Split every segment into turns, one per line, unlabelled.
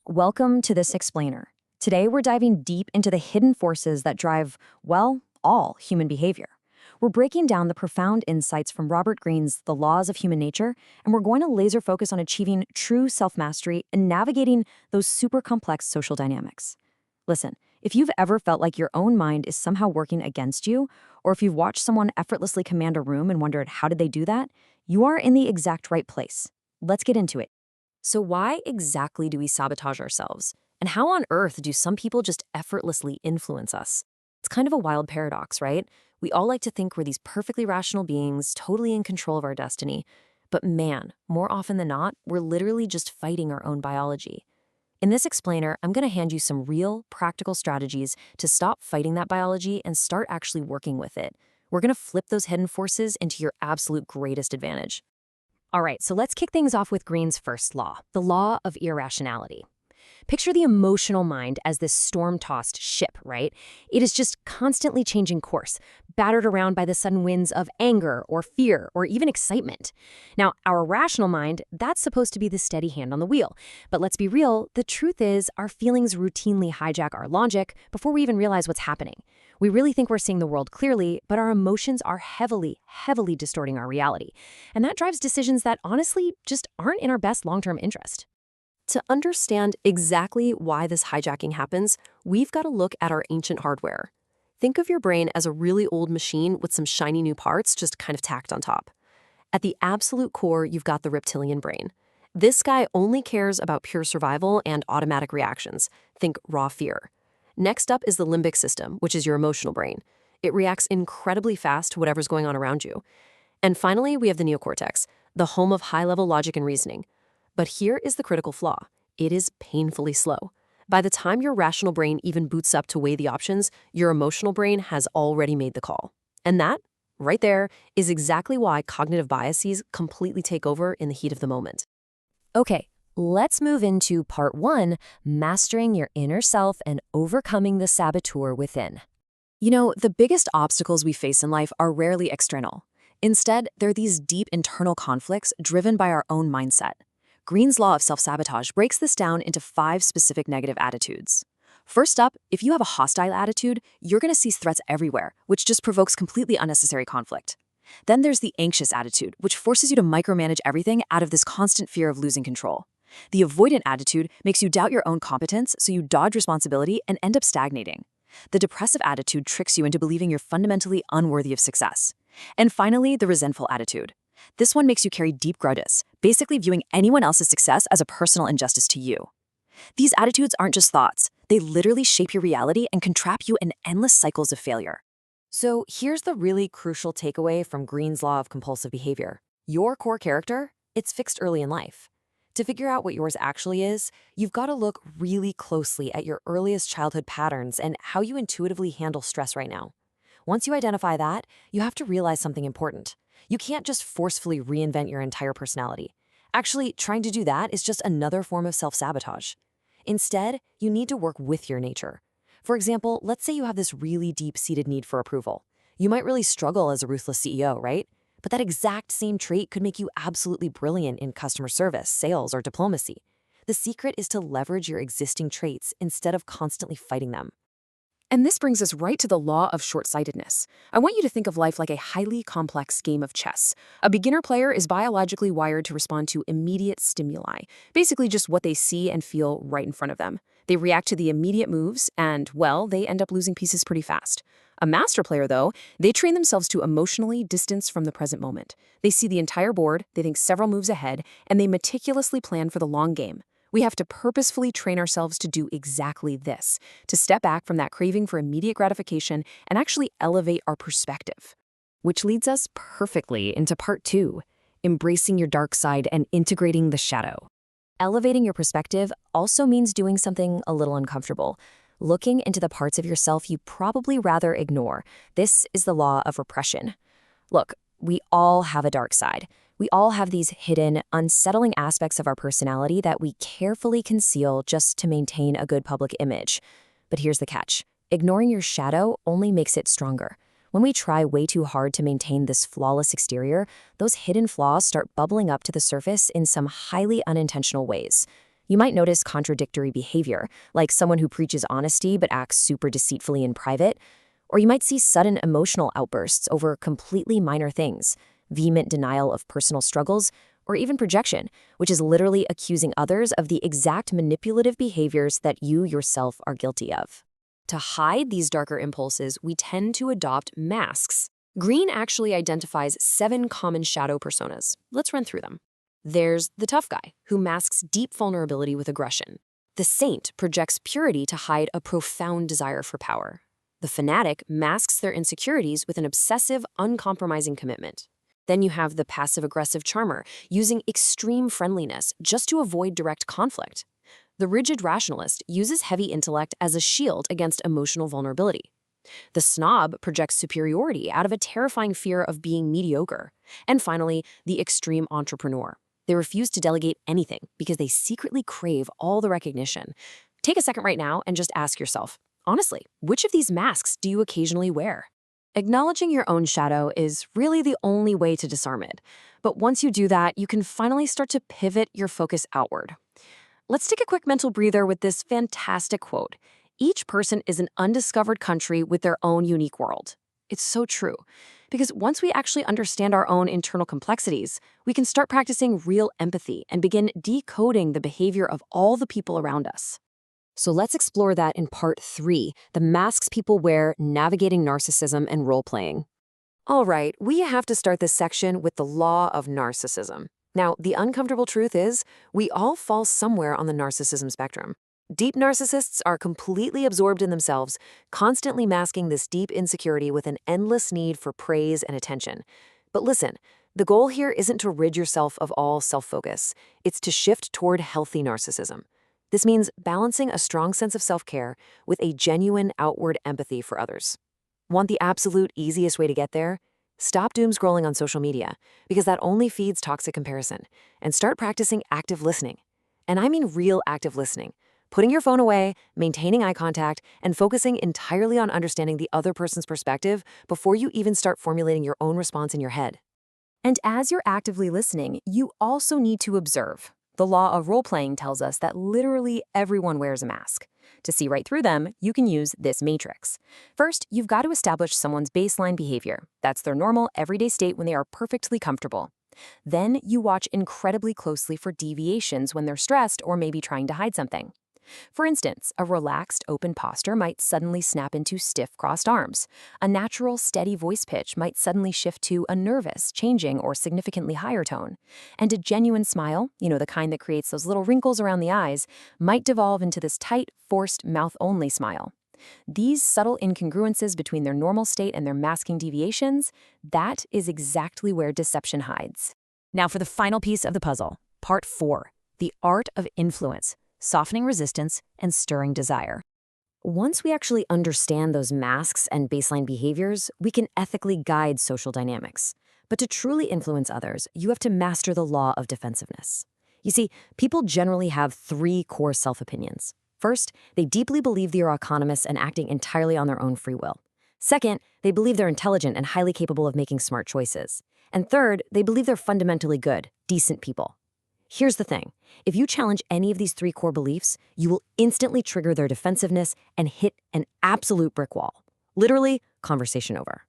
Welcome to This Explainer. Today we're diving deep into the hidden forces that drive, well, all human behavior. We're breaking down the profound insights from Robert Greene's The Laws of Human Nature, and we're going to laser focus on achieving true self-mastery and navigating those super complex social dynamics. Listen, if you've ever felt like your own mind is somehow working against you, or if you've watched someone effortlessly command a room and wondered how did they do that, you are in the exact right place. Let's get into it. So why exactly do we sabotage ourselves? And how on earth do some people just effortlessly influence us? It's kind of a wild paradox, right? We all like to think we're these perfectly rational beings, totally in control of our destiny. But man, more often than not, we're literally just fighting our own biology. In this explainer, I'm going to hand you some real, practical strategies to stop fighting that biology and start actually working with it. We're going to flip those hidden forces into your absolute greatest advantage. All right, so let's kick things off with Greene's first law, the law of irrationality. Picture the emotional mind as this storm-tossed ship, right? It is just constantly changing course, battered around by the sudden winds of anger or fear or even excitement. Now, our rational mind, that's supposed to be the steady hand on the wheel. But let's be real, the truth is our feelings routinely hijack our logic before we even realize what's happening. We really think we're seeing the world clearly, but our emotions are heavily distorting our reality. And that drives decisions that honestly just aren't in our best long-term interest. To understand exactly why this hijacking happens, we've got to look at our ancient hardware. Think of your brain as a really old machine with some shiny new parts just kind of tacked on top. At the absolute core, you've got the reptilian brain. This guy only cares about pure survival and automatic reactions. Think raw fear. Next up is the limbic system, which is your emotional brain. It reacts incredibly fast to whatever's going on around you. And finally, we have the neocortex, the home of high-level logic and reasoning. But here is the critical flaw. It is painfully slow. By the time your rational brain even boots up to weigh the options, your emotional brain has already made the call. And that, right there, is exactly why cognitive biases completely take over in the heat of the moment. Okay, let's move into part 1, mastering your inner self and overcoming the saboteur within. You know, the biggest obstacles we face in life are rarely external. Instead, they're these deep internal conflicts driven by our own mindset. Greene's law of self-sabotage breaks this down into 5 specific negative attitudes. First up, if you have a hostile attitude, you're going to see threats everywhere, which just provokes completely unnecessary conflict. Then there's the anxious attitude, which forces you to micromanage everything out of this constant fear of losing control. The avoidant attitude makes you doubt your own competence, so you dodge responsibility and end up stagnating. The depressive attitude tricks you into believing you're fundamentally unworthy of success. And finally, the resentful attitude. This one makes you carry deep grudges, basically viewing anyone else's success as a personal injustice to you. These attitudes aren't just thoughts. They literally shape your reality and can trap you in endless cycles of failure. So here's the really crucial takeaway from Greene's law of compulsive behavior. Your core character, it's fixed early in life. To figure out what yours actually is, you've got to look really closely at your earliest childhood patterns and how you intuitively handle stress right now. Once you identify that, you have to realize something important. You can't just forcefully reinvent your entire personality. Actually, trying to do that is just another form of self-sabotage. Instead, you need to work with your nature. For example, let's say you have this really deep-seated need for approval. You might really struggle as a ruthless CEO, right? But that exact same trait could make you absolutely brilliant in customer service, sales, or diplomacy. The secret is to leverage your existing traits instead of constantly fighting them. And this brings us right to the law of short-sightedness. I want you to think of life like a highly complex game of chess. A beginner player is biologically wired to respond to immediate stimuli, basically just what they see and feel right in front of them. They react to the immediate moves and, well, they end up losing pieces pretty fast. A master player, though, they train themselves to emotionally distance from the present moment. They see the entire board, they think several moves ahead, and they meticulously plan for the long game. We have to purposefully train ourselves to do exactly this, to step back from that craving for immediate gratification and actually elevate our perspective. Which leads us perfectly into part 2, embracing your dark side and integrating the shadow. Elevating your perspective also means doing something a little uncomfortable, looking into the parts of yourself you probably rather ignore. This is the law of repression. Look, we all have a dark side. We all have these hidden, unsettling aspects of our personality that we carefully conceal just to maintain a good public image. But here's the catch. Ignoring your shadow only makes it stronger. When we try way too hard to maintain this flawless exterior, those hidden flaws start bubbling up to the surface in some highly unintentional ways. You might notice contradictory behavior, like someone who preaches honesty but acts super deceitfully in private. Or you might see sudden emotional outbursts over completely minor things, vehement denial of personal struggles, or even projection, which is literally accusing others of the exact manipulative behaviors that you yourself are guilty of. To hide these darker impulses, we tend to adopt masks. Greene actually identifies 7 common shadow personas. Let's run through them. There's the tough guy, who masks deep vulnerability with aggression. The saint projects purity to hide a profound desire for power. The fanatic masks their insecurities with an obsessive, uncompromising commitment. Then you have the passive-aggressive charmer, using extreme friendliness just to avoid direct conflict. The rigid rationalist uses heavy intellect as a shield against emotional vulnerability. The snob projects superiority out of a terrifying fear of being mediocre. And finally, the extreme entrepreneur. They refuse to delegate anything because they secretly crave all the recognition. Take a second right now and just ask yourself, honestly, which of these masks do you occasionally wear? Acknowledging your own shadow is really the only way to disarm it. But once you do that, you can finally start to pivot your focus outward. Let's take a quick mental breather with this fantastic quote. Each person is an undiscovered country with their own unique world. It's so true. Because once we actually understand our own internal complexities, we can start practicing real empathy and begin decoding the behavior of all the people around us. So let's explore that in part 3, the masks people wear, navigating narcissism and role-playing. All right, we have to start this section with the law of narcissism. Now, the uncomfortable truth is, we all fall somewhere on the narcissism spectrum. Deep narcissists are completely absorbed in themselves, constantly masking this deep insecurity with an endless need for praise and attention. But listen, the goal here isn't to rid yourself of all self-focus. It's to shift toward healthy narcissism. This means balancing a strong sense of self-care with a genuine outward empathy for others. Want the absolute easiest way to get there? Stop doom scrolling on social media, because that only feeds toxic comparison, and start practicing active listening. And I mean real active listening. Putting your phone away, maintaining eye contact, and focusing entirely on understanding the other person's perspective before you even start formulating your own response in your head. And as you're actively listening, you also need to observe. The law of role-playing tells us that literally everyone wears a mask. To see right through them, you can use this matrix. First, you've got to establish someone's baseline behavior. That's their normal, everyday state when they are perfectly comfortable. Then you watch incredibly closely for deviations when they're stressed or maybe trying to hide something. For instance, a relaxed, open posture might suddenly snap into stiff, crossed arms. A natural, steady voice pitch might suddenly shift to a nervous, changing, or significantly higher tone. And a genuine smile, the kind that creates those little wrinkles around the eyes, might devolve into this tight, forced, mouth-only smile. These subtle incongruences between their normal state and their masking deviations, that is exactly where deception hides. Now for the final piece of the puzzle, part 4, the art of influence. Softening resistance, and stirring desire. Once we actually understand those masks and baseline behaviors, we can ethically guide social dynamics. But to truly influence others, you have to master the law of defensiveness. You see, people generally have 3 core self-opinions. First, they deeply believe they are autonomous and acting entirely on their own free will. Second, they believe they're intelligent and highly capable of making smart choices. And third, they believe they're fundamentally good, decent people. Here's the thing. If you challenge any of these 3 core beliefs, you will instantly trigger their defensiveness and hit an absolute brick wall. Literally, conversation over.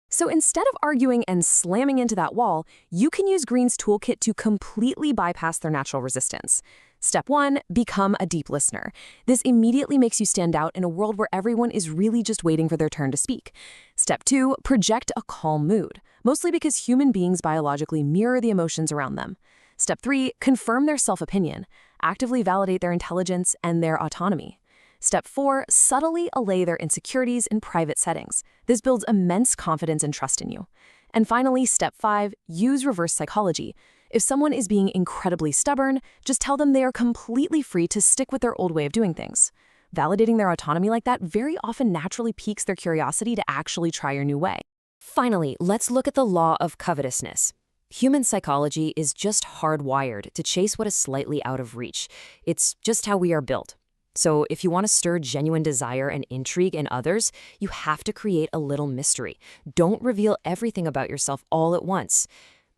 So instead of arguing and slamming into that wall, you can use Greene's toolkit to completely bypass their natural resistance. Step 1, become a deep listener. This immediately makes you stand out in a world where everyone is really just waiting for their turn to speak. Step 2, project a calm mood, mostly because human beings biologically mirror the emotions around them. Step 3, confirm their self-opinion. Actively validate their intelligence and their autonomy. Step 4, subtly allay their insecurities in private settings. This builds immense confidence and trust in you. And finally, step 5, use reverse psychology. If someone is being incredibly stubborn, just tell them they are completely free to stick with their old way of doing things. Validating their autonomy like that very often naturally piques their curiosity to actually try your new way. Finally, let's look at the law of covetousness. Human psychology is just hardwired to chase what is slightly out of reach. It's just how we are built. So if you want to stir genuine desire and intrigue in others, you have to create a little mystery. Don't reveal everything about yourself all at once.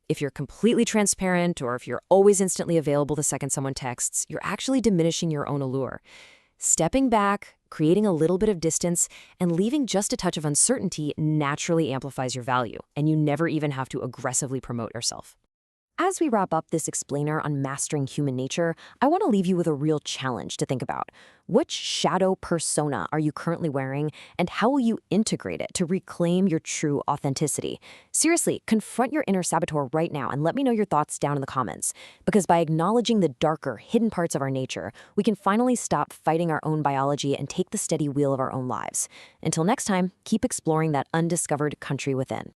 If you're completely transparent or if you're always instantly available the second someone texts, you're actually diminishing your own allure. Stepping back, creating a little bit of distance, and leaving just a touch of uncertainty naturally amplifies your value, and you never even have to aggressively promote yourself. As we wrap up this explainer on mastering human nature, I want to leave you with a real challenge to think about. Which shadow persona are you currently wearing, and how will you integrate it to reclaim your true authenticity? Seriously, confront your inner saboteur right now and let me know your thoughts down in the comments. Because by acknowledging the darker, hidden parts of our nature, we can finally stop fighting our own biology and take the steady wheel of our own lives. Until next time, keep exploring that undiscovered country within.